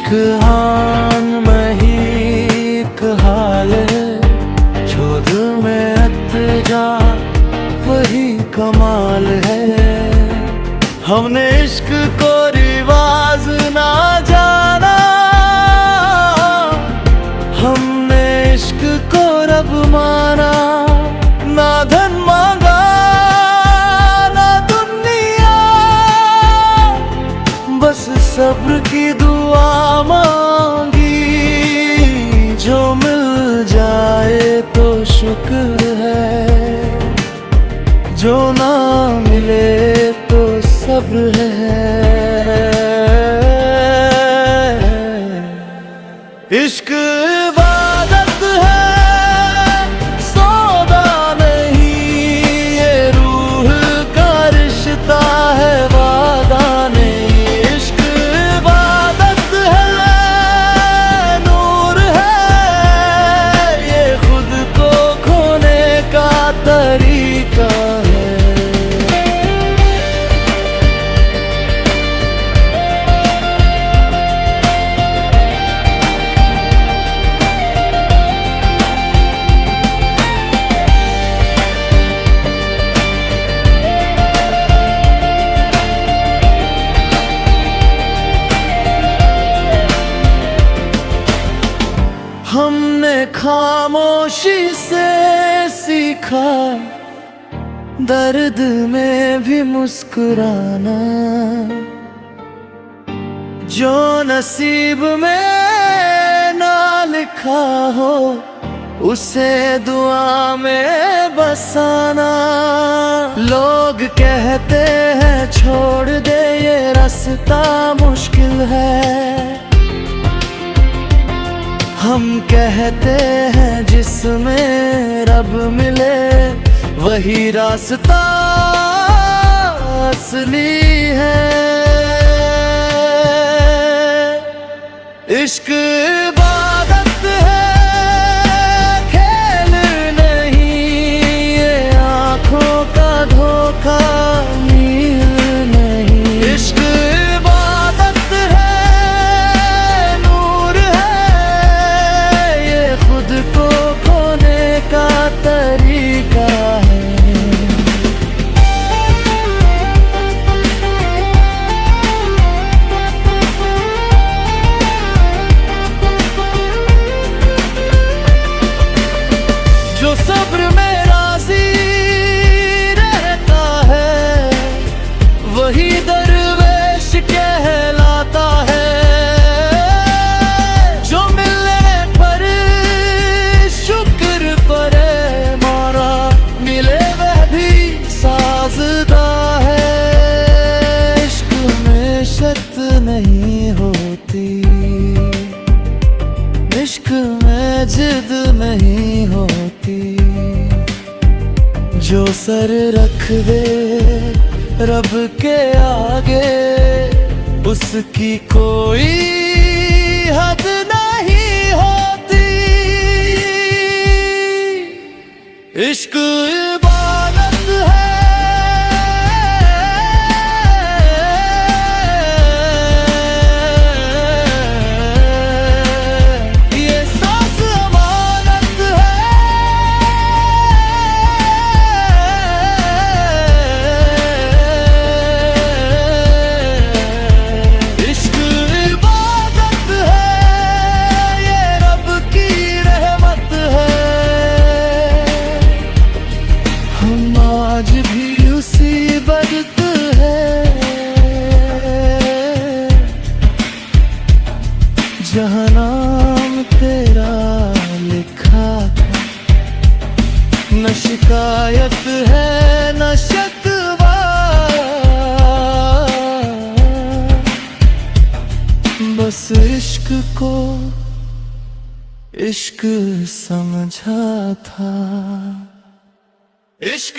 इश्क आन में ही एक हाल है, जो दिल में अत जा वही कमाल है। हमने इश्क को रिवाज ना जाना, हमने इश्क को रब माना। ना धन मांगा ना दुनिया, बस सब्र की दुआ मांगी। जो मिल जाए तो शुक्र है, जो ना मिले तो सब्र है। इश्क इबादत है, सौदा नहीं, ये रूह का रिश्ता है, वादा नहीं। इश्क इबादत है, नूर है, ये खुद को खोने का तरीका है। हमने खामोशी से सीखा दर्द में भी मुस्कुराना। जो नसीब में ना लिखा हो उसे दुआ में बसाना। लोग कहते हैं छोड़ दे ये रास्ता मुश्किल है, हम कहते हैं जिसमें रब मिले वही रास्ता असली है। इश्क इबादत है, खेल नहीं, ये आँखों का धोखा नील नहीं। इश्क इबादत है, नूर है, ये खुद को खोने का तरीका है। जो सब्र में राज़ी रहता है वही दरवेश कहलाता है। जो मिलने पर शुक्र परे मारा, मिले वह भी साजदा है। इश्क में शर्त नहीं होती, इश्क में जिद नहीं होती। जो सर रख दे रब के आगे उसकी कोई हद नहीं होती। इश्क इबादत है, ये सांस अमानत है। इश्क इबादत है, ये रब की रहमत है। हम आज भी उसी बदत है जहाँ नाम तेरा लिखा था। न शिकायत है न शिकवा, बस इश्क को इश्क समझा था। इश्क